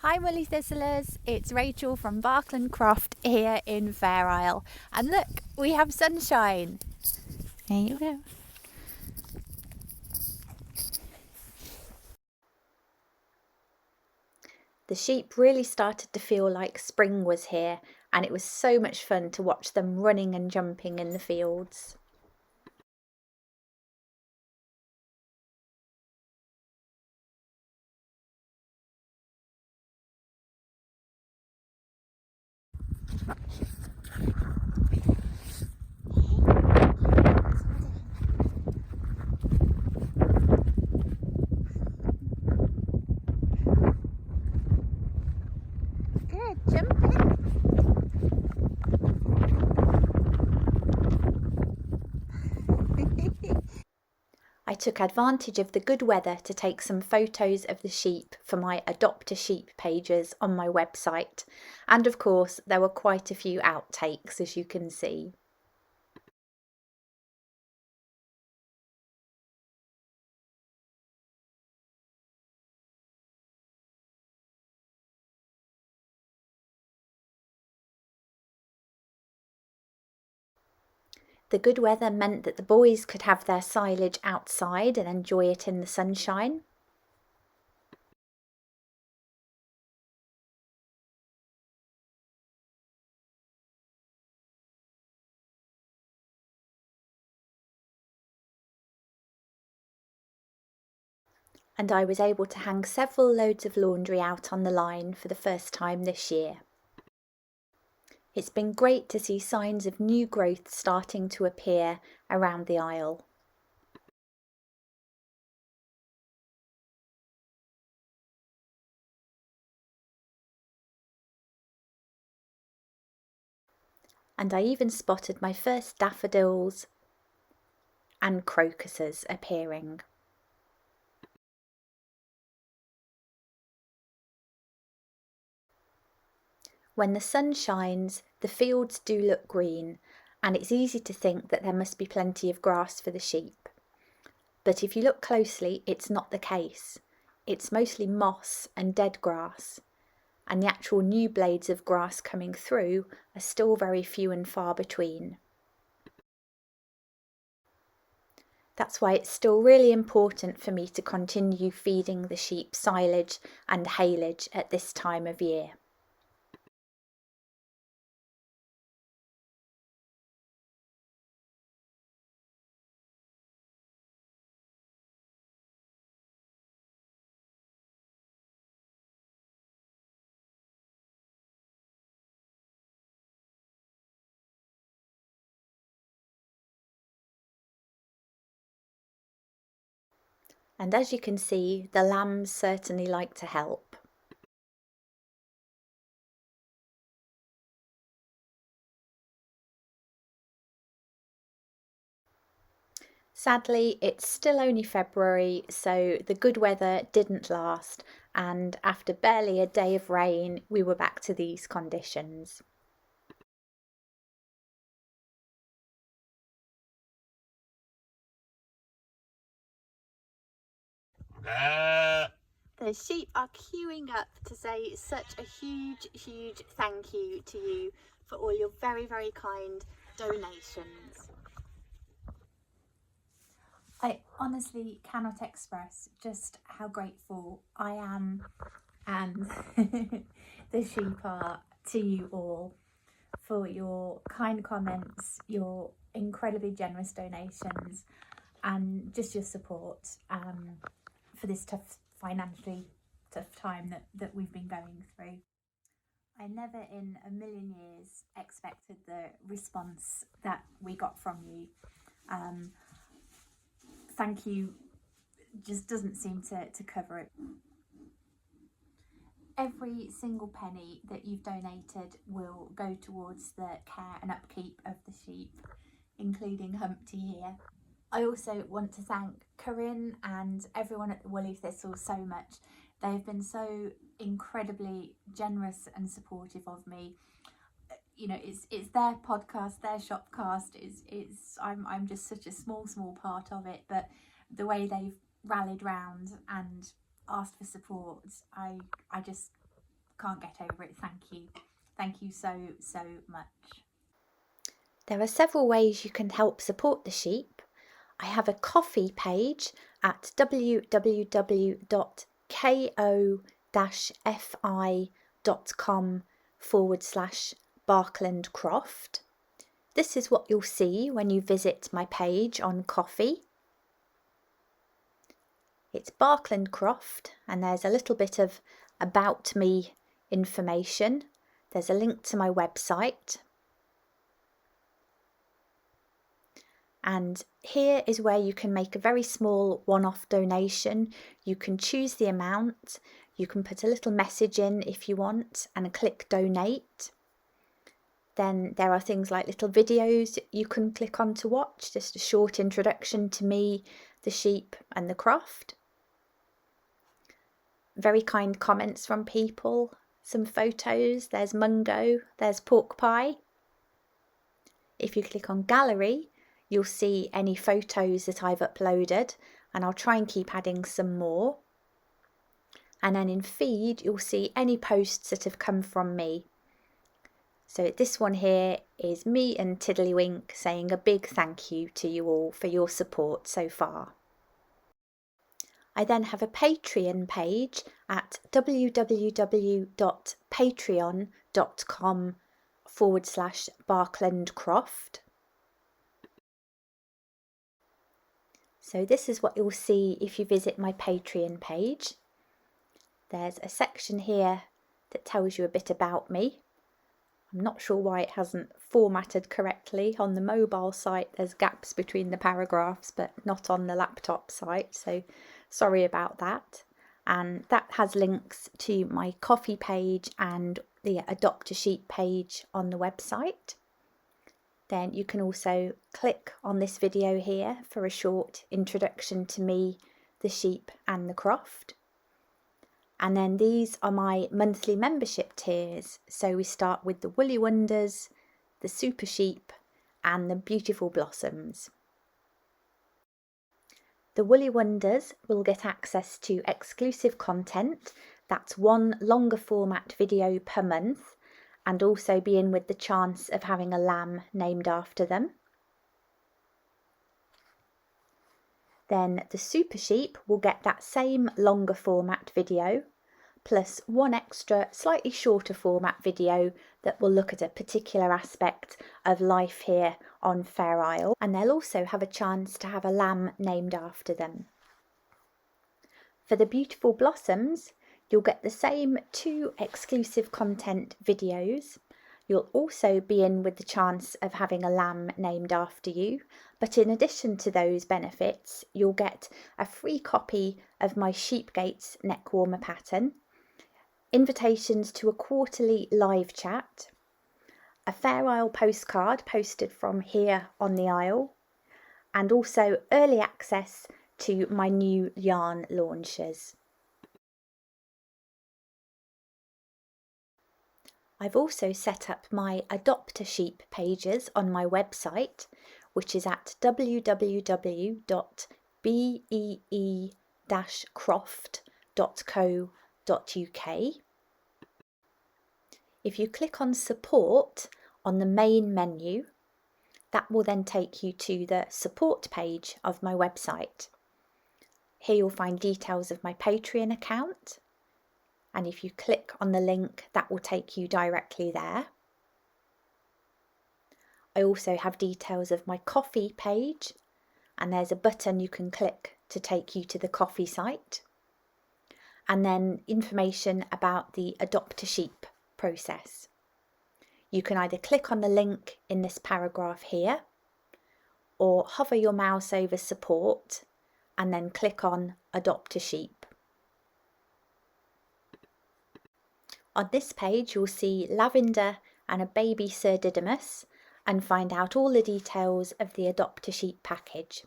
Hi Woolly Thistlers, it's Rachel from Barkland Croft here in Fair Isle. And look, we have sunshine. There you go. The sheep really started to feel like spring was here, and it was so much fun to watch them running and jumping in the fields. Good, jumping. I took advantage of the good weather to take some photos of the sheep for my Adopt a Sheep pages on my website, and of course there were quite a few outtakes, as you can see. The good weather meant that the boys could have their silage outside and enjoy it in the sunshine. And I was able to hang several loads of laundry out on the line for the first time this year. It's been great to see signs of new growth starting to appear around the Isle. And I even spotted my first daffodils and crocuses appearing. When the sun shines, the fields do look green, and it's easy to think that there must be plenty of grass for the sheep. But if you look closely, it's not the case. It's mostly moss and dead grass, and the actual new blades of grass coming through are still very few and far between. That's why it's still really important for me to continue feeding the sheep silage and haylage at this time of year. And as you can see, the lambs certainly like to help. Sadly, it's still only February, so the good weather didn't last, and after barely a day of rain, we were back to these conditions. The sheep are queuing up to say such a huge thank you to you for all your very kind donations. I honestly cannot express just how grateful I am and the sheep are to you all for your kind comments, your incredibly generous donations, and just your support for this financially tough time that we've been going through. I never in a million years expected the response that we got from you. Thank you just doesn't seem to cover it. Every single penny that you've donated will go towards the care and upkeep of the sheep, including Humpty here. I also want to thank Corinne and everyone at the Woolly Thistle so much. They've been so incredibly generous and supportive of me. You know, it's their podcast, their shopcast. I'm just such a small part of it, but the way they've rallied round and asked for support, I just can't get over it. Thank you so much. There are several ways you can help support the sheep. I have a Ko-fi page at www.ko-fi.com/Barkland-Croft. This is what you'll see when you visit my page on Ko-fi. It's Barkland-Croft, and there's a little bit of about me information. There's a link to my website. And here is where you can make a very small one-off donation. You can choose the amount, you can put a little message in if you want and click donate. Then there are things like little videos you can click on to watch, just a short introduction to me, the sheep and the croft. Very kind comments from people, some photos, there's Mungo, there's Pork Pie. If you click on gallery, you'll see any photos that I've uploaded, and I'll try and keep adding some more. And then in feed, you'll see any posts that have come from me. So this one here is me and Tiddlywink saying a big thank you to you all for your support so far. I then have a Patreon page at www.patreon.com/Barkland-Croft. So this is what you'll see if you visit my Patreon page. There's a section here that tells you a bit about me. I'm not sure why it hasn't formatted correctly. On the mobile site there's gaps between the paragraphs, but not on the laptop site, so sorry about that. And that has links to my Ko-fi page and the Adopt a Sheep page on the website. Then you can also click on this video here for a short introduction to me, the sheep and the croft. And then these are my monthly membership tiers. So we start with the Woolly Wonders, the Super Sheep and the Beautiful Blossoms. The Woolly Wonders will get access to exclusive content. That's one longer format video per month, and also be in with the chance of having a lamb named after them. Then the Super Sheep will get that same longer format video, plus one extra slightly shorter format video that will look at a particular aspect of life here on Fair Isle, and they'll also have a chance to have a lamb named after them. For the Beautiful Blossoms, you'll get the same 2 exclusive content videos. You'll also be in with the chance of having a lamb named after you, but in addition to those benefits, you'll get a free copy of my Sheepgates neck warmer pattern, invitations to a quarterly live chat, a Fair Isle postcard posted from here on the Isle, and also early access to my new yarn launches. I've also set up my Adopt a Sheep pages on my website, which is at www.bee-croft.co.uk. If you click on Support on the main menu, that will then take you to the support page of my website. Here you'll find details of my Patreon account, and if you click on the link, that will take you directly there. I also have details of my Ko-fi page, and there's a button you can click to take you to the Ko-fi site, and then information about the Adopt a Sheep process. You can either click on the link in this paragraph here, or hover your mouse over support and then click on Adopt a Sheep. On this page you'll see lavender and a baby Sir Didymus, and find out all the details of the Adopt a Sheep package.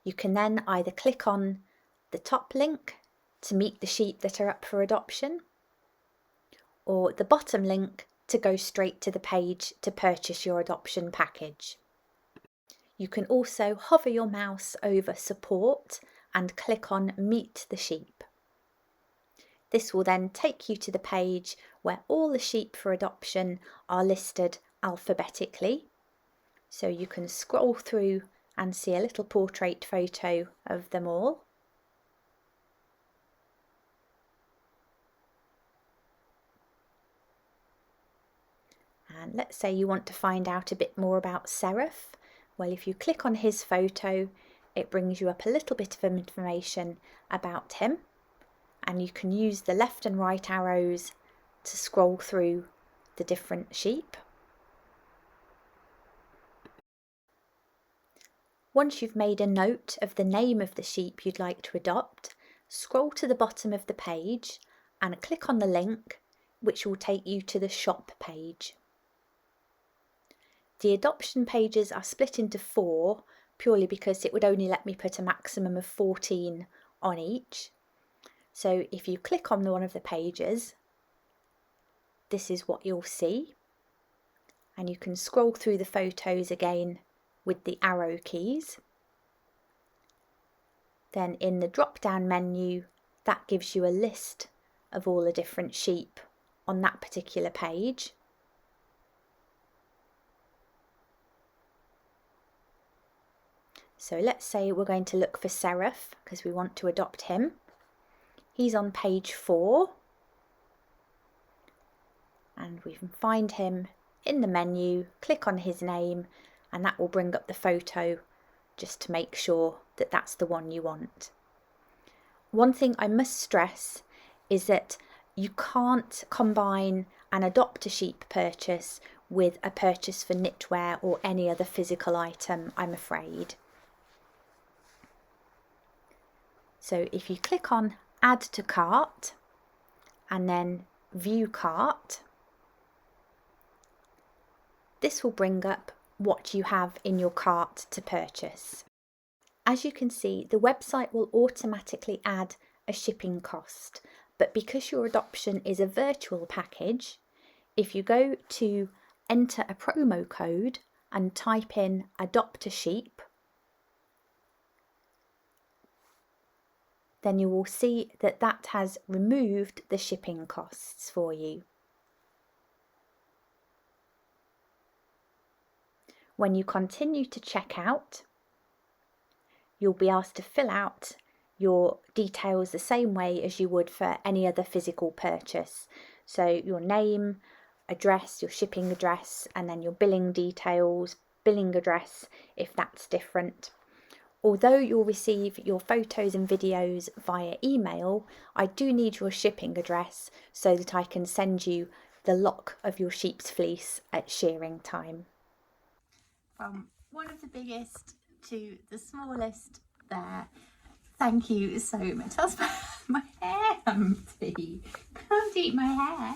You can then either click on the top link to meet the sheep that are up for adoption, or the bottom link to go straight to the page to purchase your adoption package. You can also hover your mouse over support and click on Meet the Sheep. This will then take you to the page where all the sheep for adoption are listed alphabetically. So you can scroll through and see a little portrait photo of them all. And let's say you want to find out a bit more about Seraph. Well, if you click on his photo, it brings you up a little bit of information about him, and you can use the left and right arrows to scroll through the different sheep. Once you've made a note of the name of the sheep you'd like to adopt, scroll to the bottom of the page and click on the link, which will take you to the shop page. The adoption pages are split into 4 purely because it would only let me put a maximum of 14 on each. So if you click on one of the pages, this is what you'll see. And you can scroll through the photos again with the arrow keys. Then in the drop-down menu, that gives you a list of all the different sheep on that particular page. So let's say we're going to look for Seraph because we want to adopt him. He's on page 4. And we can find him in the menu, click on his name, and that will bring up the photo just to make sure that that's the one you want. One thing I must stress is that you can't combine an adopt a sheep purchase with a purchase for knitwear or any other physical item, I'm afraid. So if you click on add to cart and then view cart, this will bring up what you have in your cart to purchase. As you can see, the website will automatically add a shipping cost, but because your adoption is a virtual package, if you go to enter a promo code and type in adopt a sheep, then you will see that that has removed the shipping costs for you. When you continue to check out, you'll be asked to fill out your details the same way as you would for any other physical purchase. So your name, address, your shipping address, and then your billing details, billing address if that's different. Although you'll receive your photos and videos via email, I do need your shipping address so that I can send you the lock of your sheep's fleece at shearing time. From one of the biggest to the smallest there. Thank you so much. That's my hair, Humpty. Can't eat my hair.